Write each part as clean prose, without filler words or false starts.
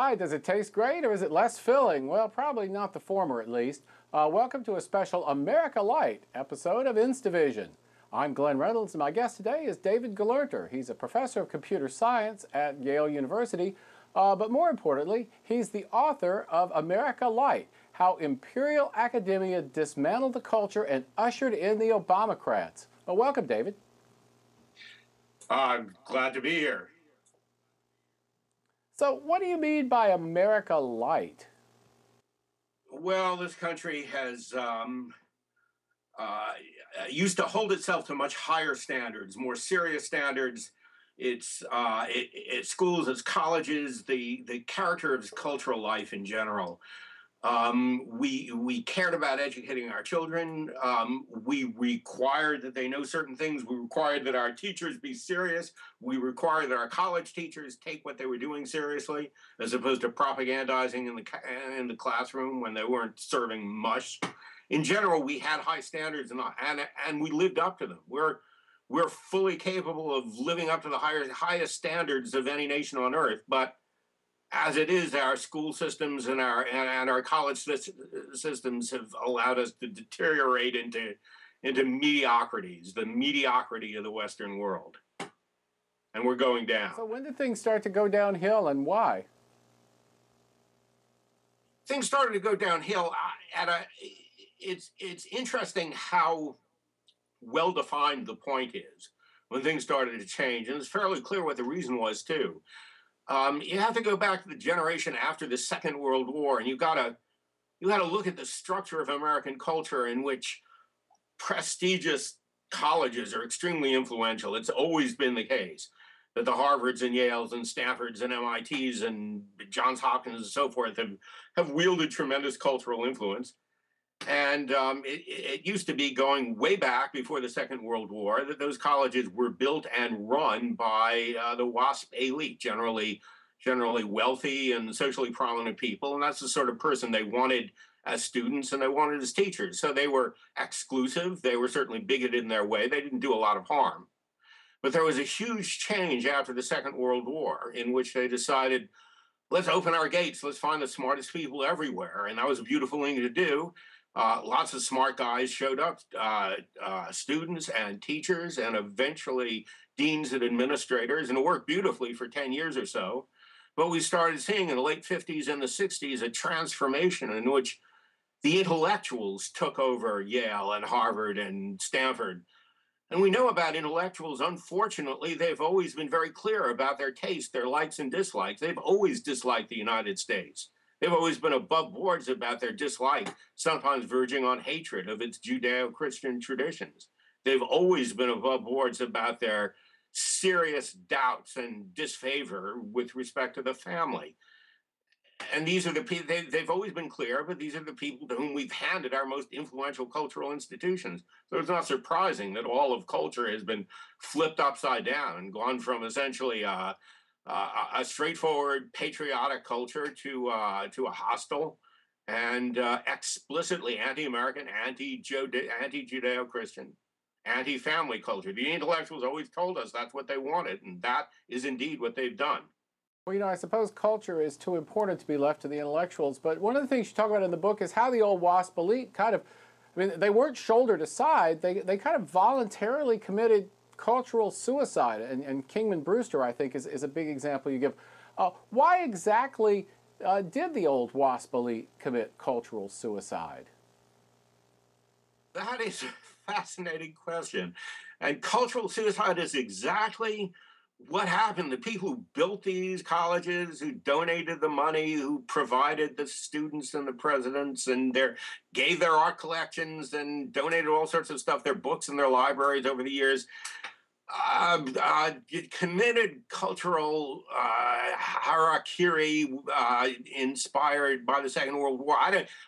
Lite, does it taste great or is it less filling? Well, probably not the former at least. Welcome to a special America Lite episode of InstAvision. I'm Glenn Reynolds and my guest today is David Gelernter. He's a professor of computer science at Yale University, but more importantly, he's the author of America Lite, How Imperial Academia Dismantled the Culture and Ushered in the Obamacrats. Well, welcome, David. I'm glad to be here. So what do you mean by America Lite? Well, this country has used to hold itself to much higher standards, more serious standards. Its schools, its colleges, the character of its cultural life in general. We cared about educating our children. We required that they know certain things. We required that our teachers be serious. We required that our college teachers take what they were doing seriously, as opposed to propagandizing in the classroom when they weren't serving mush. In general, we had high standards, and we lived up to them. We're fully capable of living up to the highest standards of any nation on earth, but as it is, our school systems and our college systems have allowed us to deteriorate into mediocrities, the mediocrity of the Western world, and we're going down. So when did things start to go downhill, and why? Things started to go downhill it's interesting how well defined the point is when things started to change, and it's fairly clear what the reason was too. You have to go back to the generation after the Second World War, and you got to look at the structure of American culture in which prestigious colleges are extremely influential. It's always been the case that the Harvards and Yales and Stanfords and MITs and Johns Hopkins and so forth have wielded tremendous cultural influence. And it used to be, going way back before the Second World War, that those colleges were built and run by the WASP elite, generally wealthy and socially prominent people. And that's the sort of person they wanted as students and they wanted as teachers. So they were exclusive. They were certainly bigoted in their way. They didn't do a lot of harm. But there was a huge change after the Second World War in which they decided, let's open our gates. Let's find the smartest people everywhere. And that was a beautiful thing to do. Lots of smart guys showed up, students and teachers, and eventually deans and administrators, and it worked beautifully for 10 years or so. But we started seeing in the late 50s and the 60s a transformation in which the intellectuals took over Yale and Harvard and Stanford. And we know about intellectuals, unfortunately, they've always been very clear about their taste, their likes and dislikes. They've always disliked the United States. They've always been above boards about their dislike, sometimes verging on hatred of its Judeo-Christian traditions. They've always been above boards about their serious doubts and disfavor with respect to the family. And these are the people, they've always been clear, but these are the people to whom we've handed our most influential cultural institutions. So it's not surprising that all of culture has been flipped upside down and gone from essentially a straightforward patriotic culture to a hostile and explicitly anti-American, anti-Judeo-Christian, anti-family culture. The intellectuals always told us that's what they wanted, and that is indeed what they've done. Well, I suppose culture is too important to be left to the intellectuals, but one of the things you talk about in the book is how the old WASP elite they weren't shouldered aside, they kind of voluntarily committed cultural suicide, and Kingman Brewster, I think, is a big example you give. Why exactly did the old WASP elite commit cultural suicide? That is a fascinating question. And cultural suicide is exactly what happened. The people who built these colleges, who donated the money, who provided the students and the presidents, and gave their art collections and donated all sorts of stuff, their books and their libraries over the years, committed cultural harakiri inspired by the Second World War.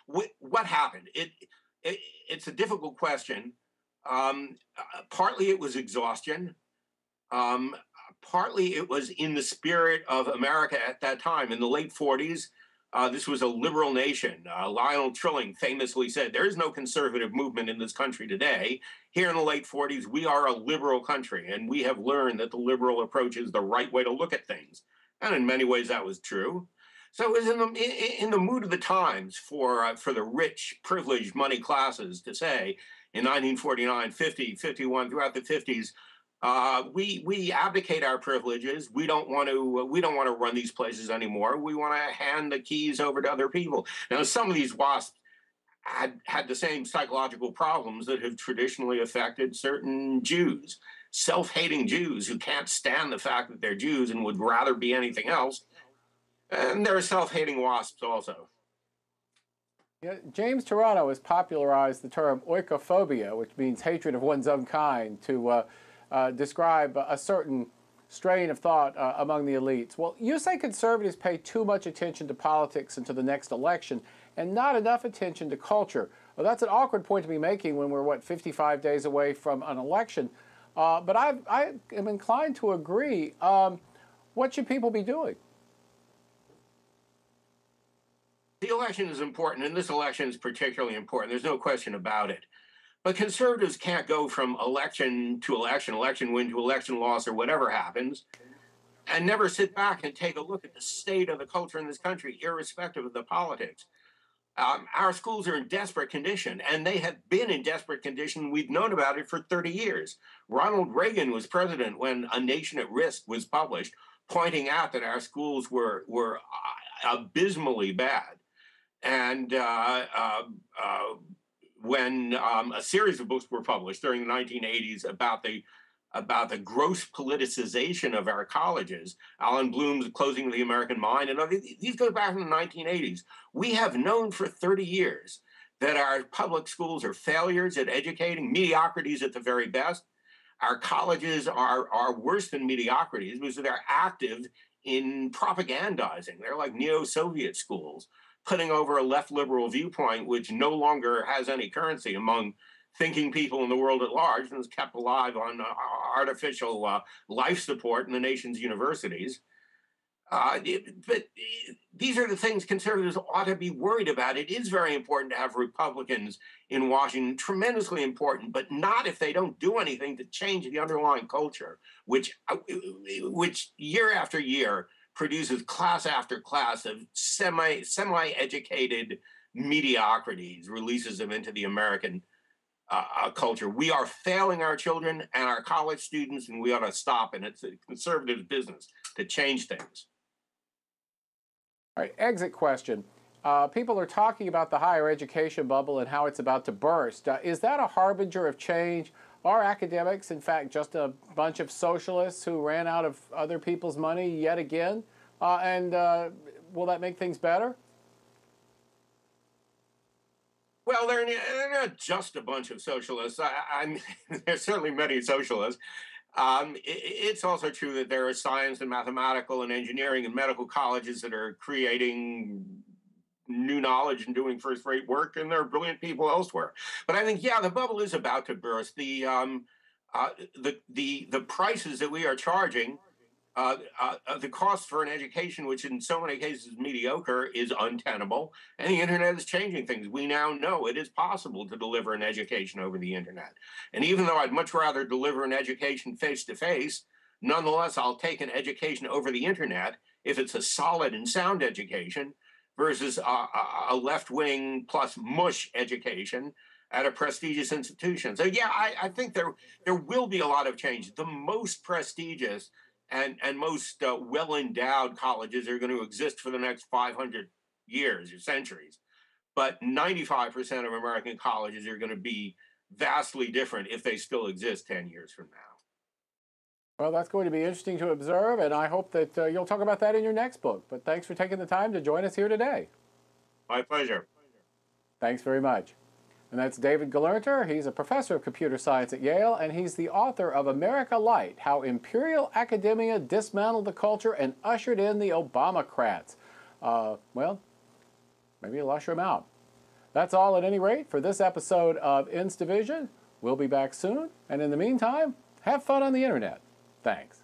What happened? It's a difficult question. Partly it was exhaustion. Partly it was in the spirit of America at that time. In the late 40s, this was a liberal nation. Lionel Trilling famously said, there is no conservative movement in this country today. Here in the late 40s, we are a liberal country, and we have learned that the liberal approach is the right way to look at things. And in many ways, that was true. So it was in the mood of the times for the rich, privileged money classes to say in 1949, 50, 51, throughout the 50s, we abdicate our privileges. We don't want to run these places anymore. We want to hand the keys over to other people. Now, some of these WASPs had the same psychological problems that have traditionally affected certain Jews, self-hating Jews who can't stand the fact that they're Jews and would rather be anything else. And there are self-hating WASPs also. Yeah, James Toronto has popularized the term oikophobia, which means hatred of one's own kind, to describe a certain strain of thought among the elites. Well, you say conservatives pay too much attention to politics and to the next election and not enough attention to culture. Well, that's an awkward point to be making when we're, what, 55 days away from an election. But I am inclined to agree. What should people be doing? The election is important, and this election is particularly important. There's no question about it. But conservatives can't go from election to election, election win to election loss, or whatever happens, and never sit back and take a look at the state of the culture in this country, irrespective of the politics. Our schools are in desperate condition, and they have been in desperate condition. We've known about it for 30 years. Ronald Reagan was president when A Nation at Risk was published, pointing out that our schools were abysmally bad. And when a series of books were published during the 1980s about the gross politicization of our colleges, Alan Bloom's Closing of the American Mind, and these go back in the 1980s. We have known for 30 years that our public schools are failures at educating, mediocrities at the very best. Our colleges are worse than mediocrities because they're active in propagandizing. They're like neo-Soviet schools, putting over a left liberal viewpoint, which no longer has any currency among thinking people in the world at large and is kept alive on artificial life support in the nation's universities. But these are the things conservatives ought to be worried about. It is very important to have Republicans in Washington, tremendously important, but not if they don't do anything to change the underlying culture, which year after year produces class after class of semi-educated mediocrities, releases them into the American culture. We are failing our children and our college students, and we ought to stop. And it's a conservative business to change things. All right, exit question. People are talking about the higher education bubble and how it's about to burst. Is that a harbinger of change? Are academics, in fact, just a bunch of socialists who ran out of other people's money yet again? Will that make things better? Well, they're not just a bunch of socialists. I mean, there's certainly many socialists. It's also true that there are science and mathematical and engineering and medical colleges that are creating new knowledge and doing first-rate work, and there are brilliant people elsewhere. But I think, yeah, the bubble is about to burst. The prices that we are charging, the cost for an education, which in so many cases is mediocre, is untenable. And the internet is changing things. We now know it is possible to deliver an education over the internet. And even though I'd much rather deliver an education face-to-face, nonetheless, I'll take an education over the internet if it's a solid and sound education versus a left-wing plus mush education at a prestigious institution. So yeah, I think there will be a lot of change. The most prestigious and most well-endowed colleges are going to exist for the next 500 years or centuries. But 95% of American colleges are going to be vastly different if they still exist 10 years from now. Well, that's going to be interesting to observe, and I hope that you'll talk about that in your next book. But thanks for taking the time to join us here today. My pleasure. Thanks very much. And that's David Gelernter. He's a professor of computer science at Yale, and he's the author of America Lite, How Imperial Academia Dismantled the Culture and Ushered in the Obamacrats. Well, maybe you'll usher him out. That's all at any rate for this episode of Instavision. We'll be back soon, and in the meantime, have fun on the internet. Thanks.